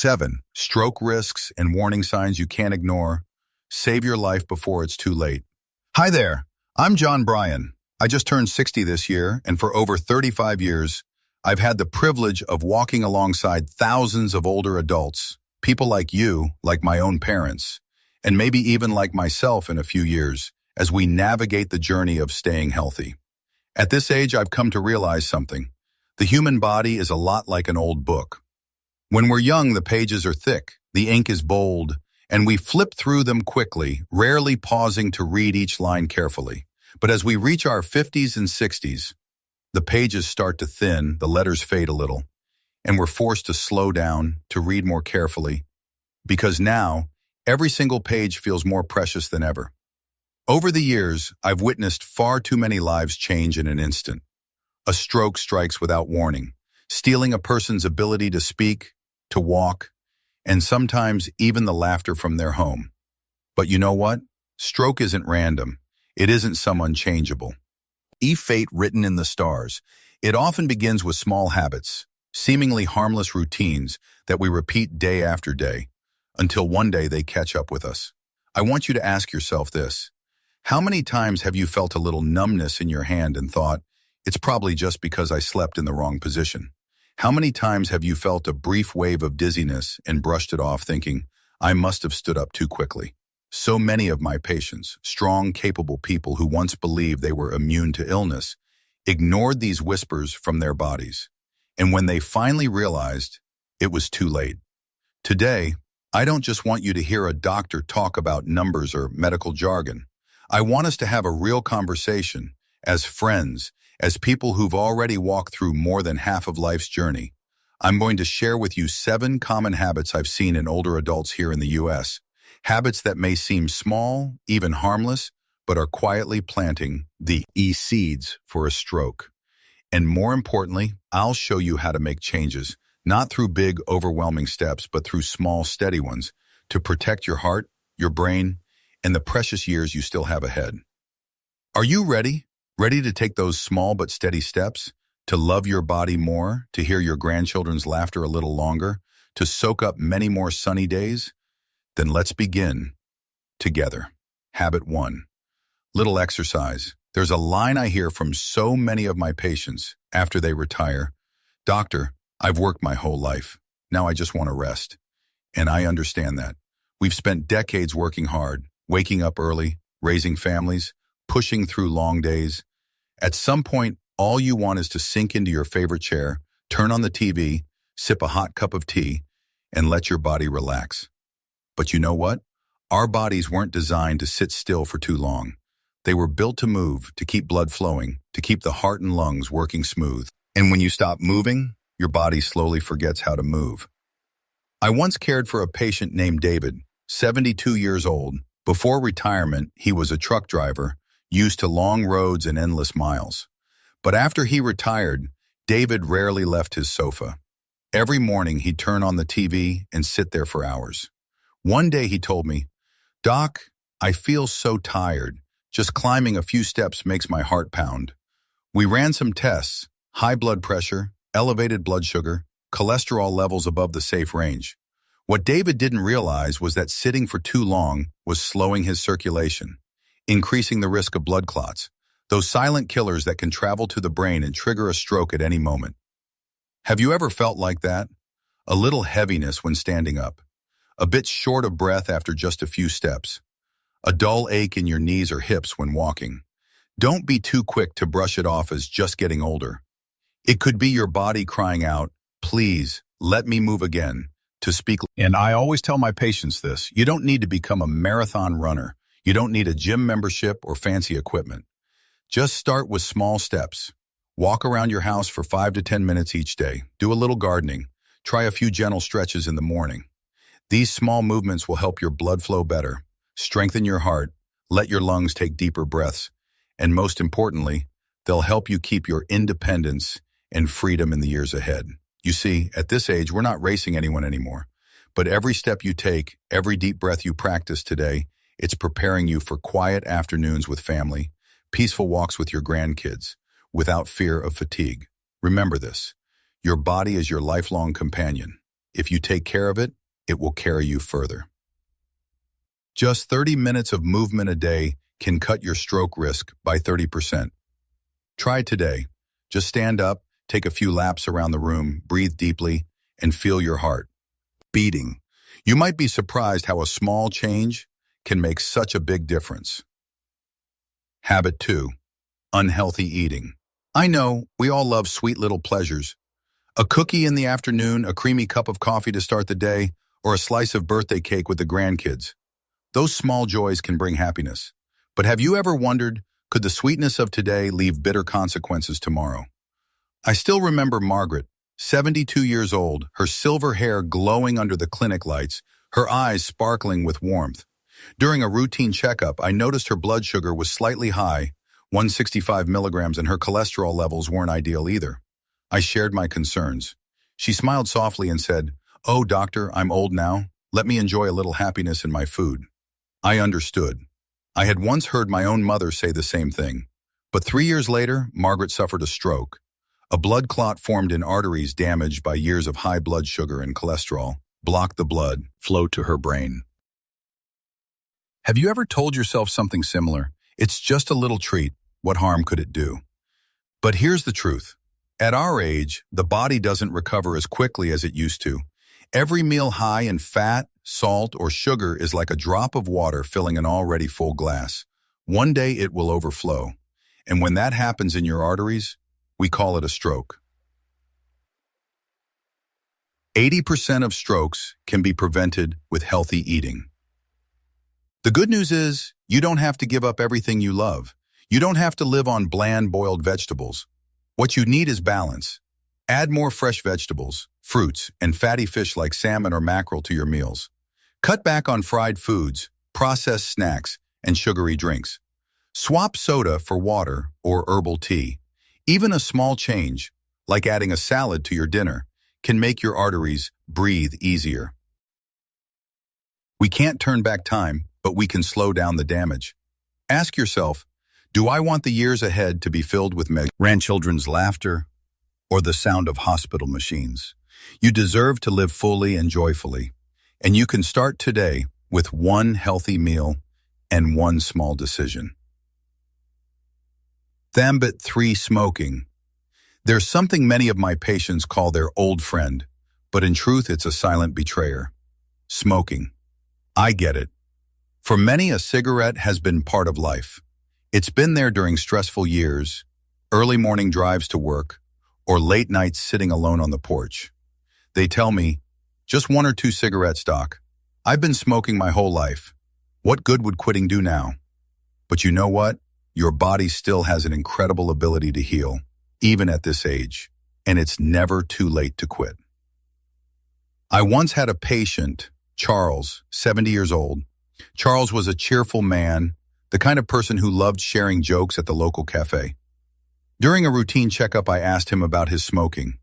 7. Stroke risks and warning signs you can't ignore. Save your life before it's too late. Hi there, I'm John Bryan. I just turned 60 this year, and for over 35 years, I've had the privilege of walking alongside thousands of older adults, people like you, like my own parents, and maybe even like myself in a few years, as we navigate the journey of staying healthy. At this age, I've come to realize something. The human body is a lot like an old book. When we're young, the pages are thick, the ink is bold, and we flip through them quickly, rarely pausing to read each line carefully. But as we reach our 50s and 60s, the pages start to thin, the letters fade a little, and we're forced to slow down, to read more carefully, because now, every single page feels more precious than ever. Over the years, I've witnessed far too many lives change in an instant. A stroke strikes without warning, stealing a person's ability to speak, to walk, and sometimes even the laughter from their home. But you know what? Stroke isn't random. It isn't some unchangeable. Fate written in the stars. It often begins with small habits, seemingly harmless routines that we repeat day after day, until one day they catch up with us. I want you to ask yourself this. How many times have you felt a little numbness in your hand and thought, it's probably just because I slept in the wrong position? How many times have you felt a brief wave of dizziness and brushed it off thinking, I must have stood up too quickly? So many of my patients, strong, capable people who once believed they were immune to illness, ignored these whispers from their bodies. And when they finally realized, it was too late. Today, I don't just want you to hear a doctor talk about numbers or medical jargon. I want us to have a real conversation as friends, as people who've already walked through more than half of life's journey. I'm going to share with you 7 common habits I've seen in older adults here in the U.S. Habits that may seem small, even harmless, but are quietly planting the seeds for a stroke. And more importantly, I'll show you how to make changes, not through big, overwhelming steps, but through small, steady ones, to protect your heart, your brain, and the precious years you still have ahead. Are you ready? Ready to take those small but steady steps? To love your body more? To hear your grandchildren's laughter a little longer? To soak up many more sunny days? Then let's begin together. Habit 1. Little exercise. There's a line I hear from so many of my patients after they retire. Doctor, I've worked my whole life. Now I just want to rest. And I understand that. We've spent decades working hard, waking up early, raising families, pushing through long days. At some point, all you want is to sink into your favorite chair, turn on the TV, sip a hot cup of tea, and let your body relax. But you know what? Our bodies weren't designed to sit still for too long. They were built to move, to keep blood flowing, to keep the heart and lungs working smooth. And when you stop moving, your body slowly forgets how to move. I once cared for a patient named David, 72 years old. Before retirement, he was a truck driver, used to long roads and endless miles. But after he retired, David rarely left his sofa. Every morning he'd turn on the TV and sit there for hours. One day he told me, Doc, I feel so tired. Just climbing a few steps makes my heart pound. We ran some tests, high blood pressure, elevated blood sugar, cholesterol levels above the safe range. What David didn't realize was that sitting for too long was slowing his circulation, increasing the risk of blood clots, those silent killers that can travel to the brain and trigger a stroke at any moment. Have you ever felt like that? A little heaviness when standing up, a bit short of breath after just a few steps, a dull ache in your knees or hips when walking. Don't be too quick to brush it off as just getting older. It could be your body crying out, please, let me move again, to speak. And I always tell my patients this, you don't need to become a marathon runner. You don't need a gym membership or fancy equipment. Just start with small steps. Walk around your house for 5 to 10 minutes each day. Do a little gardening. Try a few gentle stretches in the morning. These small movements will help your blood flow better, strengthen your heart, let your lungs take deeper breaths, and most importantly, they'll help you keep your independence and freedom in the years ahead. You see, at this age, we're not racing anyone anymore. But every step you take, every deep breath you practice today, it's preparing you for quiet afternoons with family, peaceful walks with your grandkids, without fear of fatigue. Remember this, your body is your lifelong companion. If you take care of it, it will carry you further. Just 30 minutes of movement a day can cut your stroke risk by 30%. Try today. Just stand up, take a few laps around the room, breathe deeply, and feel your heart beating. You might be surprised how a small change can make such a big difference. Habit 2. Unhealthy eating. I know, we all love sweet little pleasures. A cookie in the afternoon, a creamy cup of coffee to start the day, or a slice of birthday cake with the grandkids. Those small joys can bring happiness. But have you ever wondered, could the sweetness of today leave bitter consequences tomorrow? I still remember Margaret, 72 years old, her silver hair glowing under the clinic lights, her eyes sparkling with warmth. During a routine checkup, I noticed her blood sugar was slightly high, 165 milligrams, and her cholesterol levels weren't ideal either. I shared my concerns. She smiled softly and said, "Oh, doctor, I'm old now. Let me enjoy a little happiness in my food." I understood. I had once heard my own mother say the same thing. But 3 years later, Margaret suffered a stroke. A blood clot formed in arteries damaged by years of high blood sugar and cholesterol blocked the blood flow to her brain. Have you ever told yourself something similar? It's just a little treat. What harm could it do? But here's the truth. At our age, the body doesn't recover as quickly as it used to. Every meal high in fat, salt, or sugar is like a drop of water filling an already full glass. One day it will overflow. And when that happens in your arteries, we call it a stroke. 80% of strokes can be prevented with healthy eating. The good news is, you don't have to give up everything you love. You don't have to live on bland boiled vegetables. What you need is balance. Add more fresh vegetables, fruits, and fatty fish like salmon or mackerel to your meals. Cut back on fried foods, processed snacks, and sugary drinks. Swap soda for water or herbal tea. Even a small change, like adding a salad to your dinner, can make your arteries breathe easier. We can't turn back time, but we can slow down the damage. Ask yourself, do I want the years ahead to be filled with grandchildren's laughter or the sound of hospital machines? You deserve to live fully and joyfully, and you can start today with one healthy meal and one small decision. Habit 3. Smoking. There's something many of my patients call their old friend, but in truth it's a silent betrayer. Smoking. I get it. For many, a cigarette has been part of life. It's been there during stressful years, early morning drives to work, or late nights sitting alone on the porch. They tell me, just 1 or 2 cigarettes, doc. I've been smoking my whole life. What good would quitting do now? But you know what? Your body still has an incredible ability to heal, even at this age, and it's never too late to quit. I once had a patient, Charles, 70 years old. Charles was a cheerful man, the kind of person who loved sharing jokes at the local cafe. During a routine checkup, I asked him about his smoking.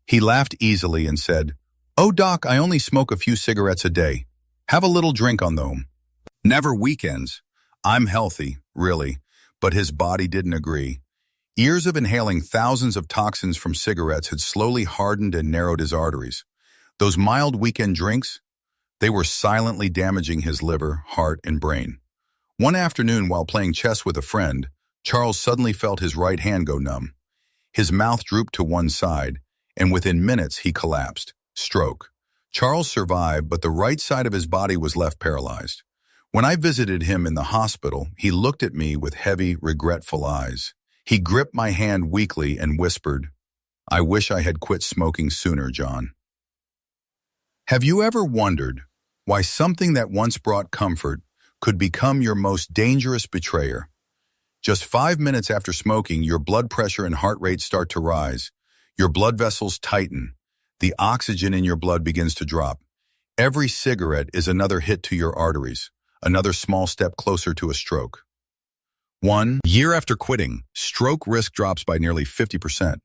He laughed easily and said, "Oh, doc, I only smoke a few cigarettes a day. Have a little drink on them. Never weekends. I'm healthy, really." But his body didn't agree. Years of inhaling thousands of toxins from cigarettes had slowly hardened and narrowed his arteries. Those mild weekend drinks, they were silently damaging his liver, heart, and brain. One afternoon, while playing chess with a friend, Charles suddenly felt his right hand go numb. His mouth drooped to one side, and within minutes he collapsed. Stroke. Charles survived, but the right side of his body was left paralyzed. When I visited him in the hospital, he looked at me with heavy, regretful eyes. He gripped my hand weakly and whispered, "I wish I had quit smoking sooner, John." Have you ever wondered why something that once brought comfort could become your most dangerous betrayer? Just 5 minutes after smoking, your blood pressure and heart rate start to rise. Your blood vessels tighten. The oxygen in your blood begins to drop. Every cigarette is another hit to your arteries, another small step closer to a stroke. 1 year after quitting, stroke risk drops by nearly 50%.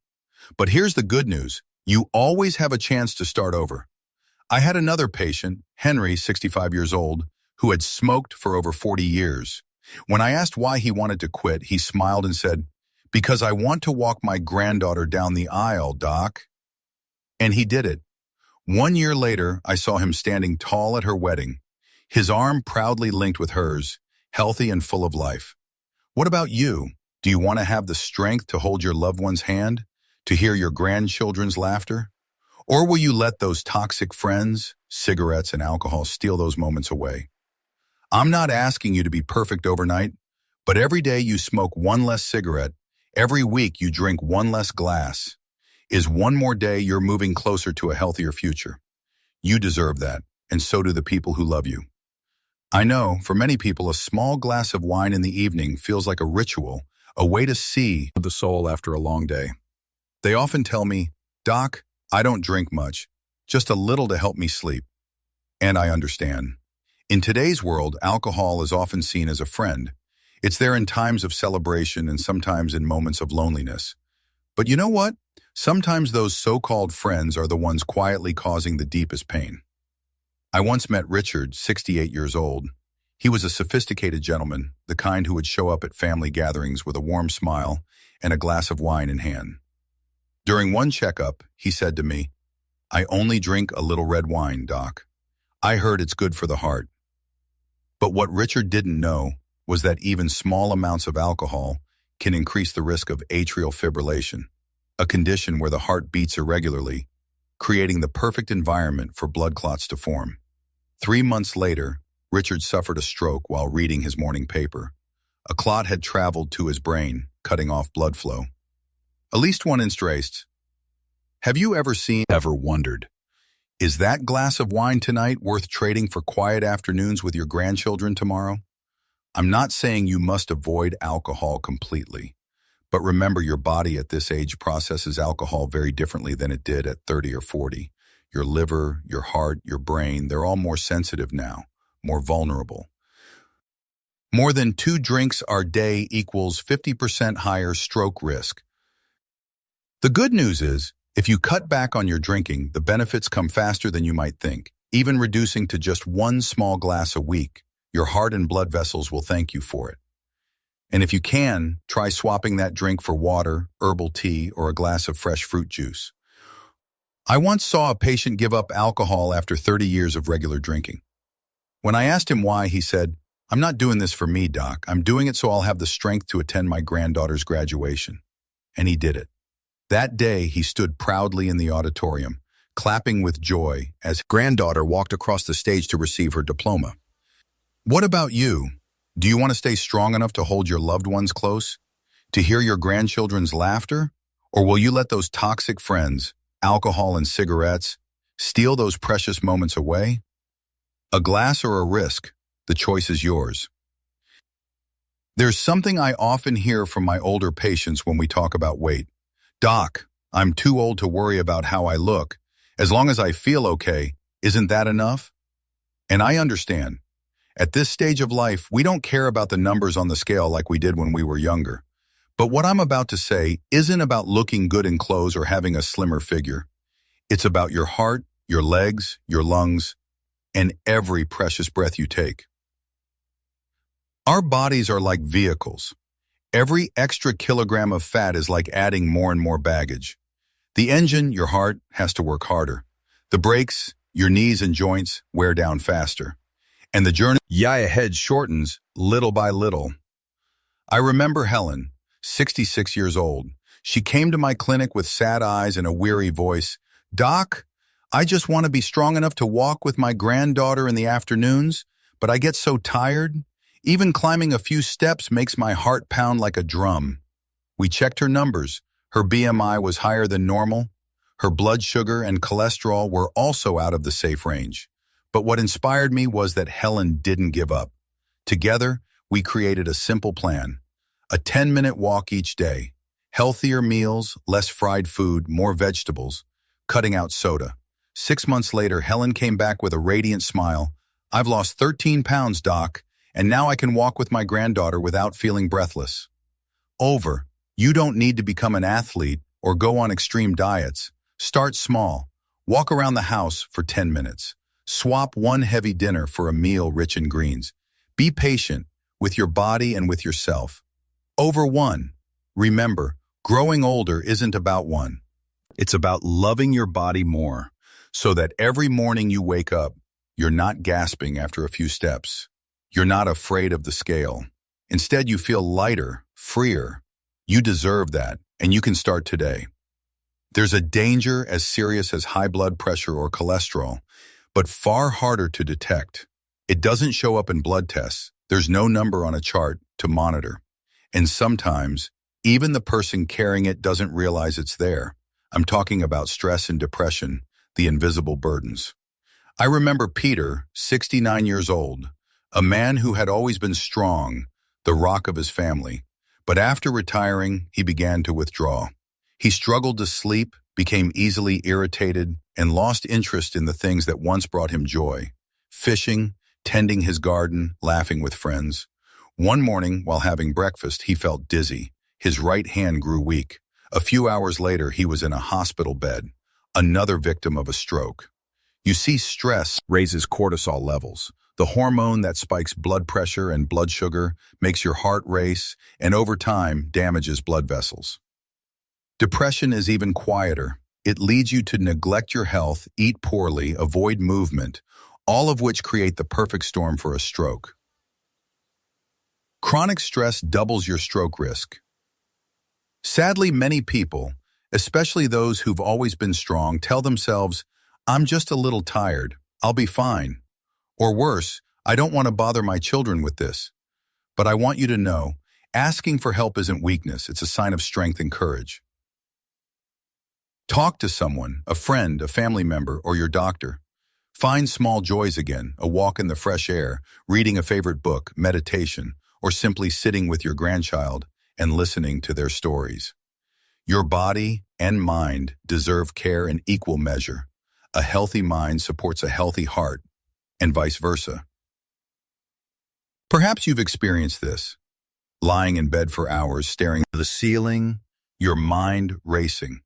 But here's the good news. You always have a chance to start over. I had another patient, Henry, 65 years old, who had smoked for over 40 years. When I asked why he wanted to quit, he smiled and said, "Because I want to walk my granddaughter down the aisle, doc." And he did it. 1 year later, I saw him standing tall at her wedding, his arm proudly linked with hers, healthy and full of life. What about you? Do you want to have the strength to hold your loved one's hand, to hear your grandchildren's laughter? Or will you let those toxic friends, cigarettes, and alcohol steal those moments away? I'm not asking you to be perfect overnight, but every day you smoke one less cigarette, every week you drink one less glass, is one more day you're moving closer to a healthier future. You deserve that, and so do the people who love you. I know, for many people, a small glass of wine in the evening feels like a ritual, a way to see the soul after a long day. They often tell me, "Doc, I don't drink much, just a little to help me sleep." And I understand. In today's world, alcohol is often seen as a friend. It's there in times of celebration and sometimes in moments of loneliness. But you know what? Sometimes those so-called friends are the ones quietly causing the deepest pain. I once met Richard, 68 years old. He was a sophisticated gentleman, the kind who would show up at family gatherings with a warm smile and a glass of wine in hand. During one checkup, he said to me, "I only drink a little red wine, Doc. I heard it's good for the heart." But what Richard didn't know was that even small amounts of alcohol can increase the risk of atrial fibrillation, a condition where the heart beats irregularly, creating the perfect environment for blood clots to form. 3 months later, Richard suffered a stroke while reading his morning paper. A clot had traveled to his brain, cutting off blood flow. At least one interest. Have you ever wondered, is that glass of wine tonight worth trading for quiet afternoons with your grandchildren tomorrow? I'm not saying you must avoid alcohol completely, but remember your body at this age processes alcohol very differently than it did at 30 or 40. Your liver, your heart, your brain, they're all more sensitive now, more vulnerable. More than 2 drinks a day equals 50% higher stroke risk. The good news is, if you cut back on your drinking, the benefits come faster than you might think. Even reducing to just 1 small glass a week, your heart and blood vessels will thank you for it. And if you can, try swapping that drink for water, herbal tea, or a glass of fresh fruit juice. I once saw a patient give up alcohol after 30 years of regular drinking. When I asked him why, he said, "I'm not doing this for me, Doc. I'm doing it so I'll have the strength to attend my granddaughter's graduation." And he did it. That day, he stood proudly in the auditorium, clapping with joy as granddaughter walked across the stage to receive her diploma. What about you? Do you want to stay strong enough to hold your loved ones close? To hear your grandchildren's laughter? Or will you let those toxic friends, alcohol and cigarettes, steal those precious moments away? A glass or a risk, the choice is yours. There's something I often hear from my older patients when we talk about weight. "Doc, I'm too old to worry about how I look. As long as I feel okay, isn't that enough?" And I understand. At this stage of life, we don't care about the numbers on the scale like we did when we were younger. But what I'm about to say isn't about looking good in clothes or having a slimmer figure. It's about your heart, your legs, your lungs, and every precious breath you take. Our bodies are like vehicles. Every extra kilogram of fat is like adding more and more baggage. The engine, your heart, has to work harder. The brakes, your knees and joints, wear down faster. And the journey ahead shortens little by little. I remember Helen, 66 years old. She came to my clinic with sad eyes and a weary voice. "Doc, I just want to be strong enough to walk with my granddaughter in the afternoons, but I get so tired. Even climbing a few steps makes my heart pound like a drum." We checked her numbers. Her BMI was higher than normal. Her blood sugar and cholesterol were also out of the safe range. But what inspired me was that Helen didn't give up. Together, we created a simple plan. A 10-minute walk each day. Healthier meals, less fried food, more vegetables. Cutting out soda. 6 months later, Helen came back with a radiant smile. "I've lost 13 pounds, Doc, and now I can walk with my granddaughter without feeling breathless." Over. You don't need to become an athlete or go on extreme diets. Start small. Walk around the house for 10 minutes. Swap one heavy dinner for a meal rich in greens. Be patient with your body and with yourself. Over one. Remember, growing older isn't about one. It's about loving your body more. so that every morning you wake up, you're not gasping after a few steps. You're not afraid of the scale. Instead, you feel lighter, freer. You deserve that, and you can start today. There's a danger as serious as high blood pressure or cholesterol, but far harder to detect. It doesn't show up in blood tests. There's no number on a chart to monitor. And sometimes, even the person carrying it doesn't realize it's there. I'm talking about stress and depression, the invisible burdens. I remember Peter, 69 years old, a man who had always been strong, the rock of his family. But after retiring, he began to withdraw. He struggled to sleep, became easily irritated, and lost interest in the things that once brought him joy. Fishing, tending his garden, laughing with friends. One morning, while having breakfast, he felt dizzy. His right hand grew weak. A few hours later, he was in a hospital bed, another victim of a stroke. You see, stress raises cortisol levels, the hormone that spikes blood pressure and blood sugar, makes your heart race, and over time damages blood vessels. Depression is even quieter. It leads you to neglect your health, eat poorly, avoid movement, all of which create the perfect storm for a stroke. Chronic stress doubles your stroke risk. Sadly, many people, especially those who've always been strong, tell themselves, "I'm just a little tired, I'll be fine." Or worse, "I don't want to bother my children with this." But I want you to know, asking for help isn't weakness, it's a sign of strength and courage. Talk to someone, a friend, a family member, or your doctor. Find small joys again, a walk in the fresh air, reading a favorite book, meditation, or simply sitting with your grandchild and listening to their stories. Your body and mind deserve care in equal measure. A healthy mind supports a healthy heart, and vice versa. Perhaps you've experienced this, lying in bed for hours, staring at the ceiling, your mind racing.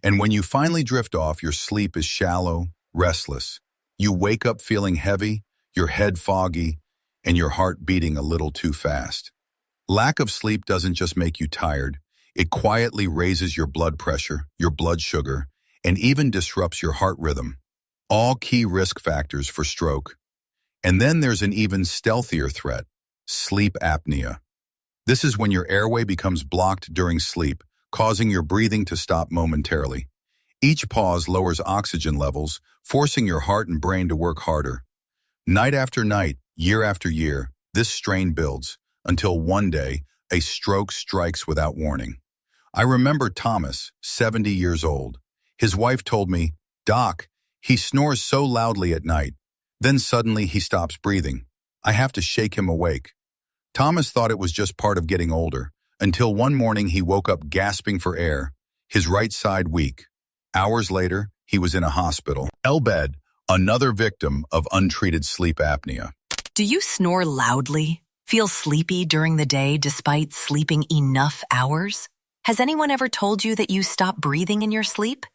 And when you finally drift off, your sleep is shallow, restless. You wake up feeling heavy, your head foggy, and your heart beating a little too fast. Lack of sleep doesn't just make you tired, it quietly raises your blood pressure, your blood sugar, and even disrupts your heart rhythm. All key risk factors for stroke. And then there's an even stealthier threat, sleep apnea. This is when your airway becomes blocked during sleep, causing your breathing to stop momentarily. Each pause lowers oxygen levels, forcing your heart and brain to work harder. Night after night, year after year, this strain builds, until one day, a stroke strikes without warning. I remember Thomas, 70 years old. His wife told me, "Doc, he snores so loudly at night. Then suddenly he stops breathing. I have to shake him awake." Thomas thought it was just part of getting older, until one morning he woke up gasping for air, his right side weak. Hours later, he was in a hospital bed, another victim of untreated sleep apnea. Do you snore loudly? Feel sleepy during the day despite sleeping enough hours? Has anyone ever told you that you stop breathing in your sleep?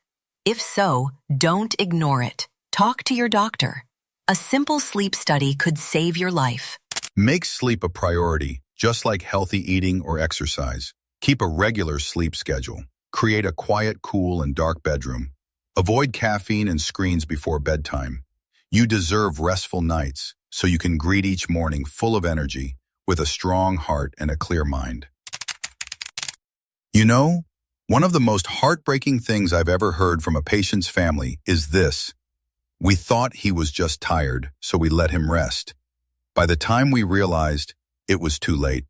If so, don't ignore it. Talk to your doctor. A simple sleep study could save your life. Make sleep a priority, just like healthy eating or exercise. Keep a regular sleep schedule. Create a quiet, cool, and dark bedroom. Avoid caffeine and screens before bedtime. You deserve restful nights, so you can greet each morning full of energy, with a strong heart and a clear mind. You know, one of the most heartbreaking things I've ever heard from a patient's family is this: "We thought he was just tired, so we let him rest. By the time we realized, it was too late."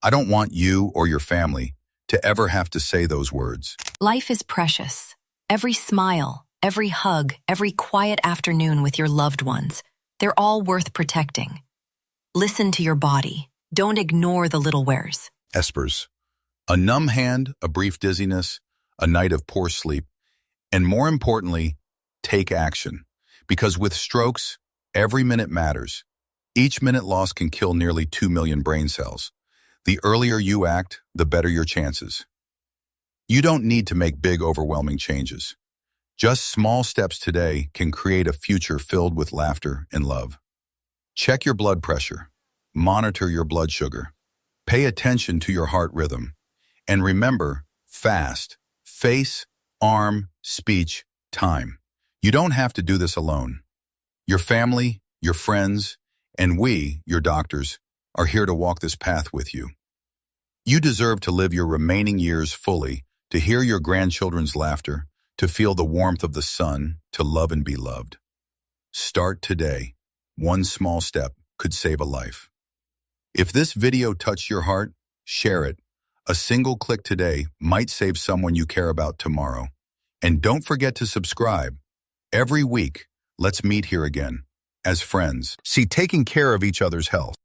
I don't want you or your family to ever have to say those words. Life is precious. Every smile, every hug, every quiet afternoon with your loved ones, they're all worth protecting. Listen to your body. Don't ignore the little wears. Espers. A numb hand, a brief dizziness, a night of poor sleep, and more importantly, take action. Because with strokes, every minute matters. Each minute lost can kill nearly 2 million brain cells. The earlier you act, the better your chances. You don't need to make big, overwhelming changes. Just small steps today can create a future filled with laughter and love. Check your blood pressure. Monitor your blood sugar. Pay attention to your heart rhythm. And remember, fast, face, arm, speech, time. You don't have to do this alone. Your family, your friends, and we, your doctors, are here to walk this path with you. You deserve to live your remaining years fully, to hear your grandchildren's laughter, to feel the warmth of the sun, to love and be loved. Start today. One small step could save a life. If this video touched your heart, share it. A single click today might save someone you care about tomorrow. And don't forget to subscribe. Every week, let's meet here again, as friends. See, taking care of each other's health.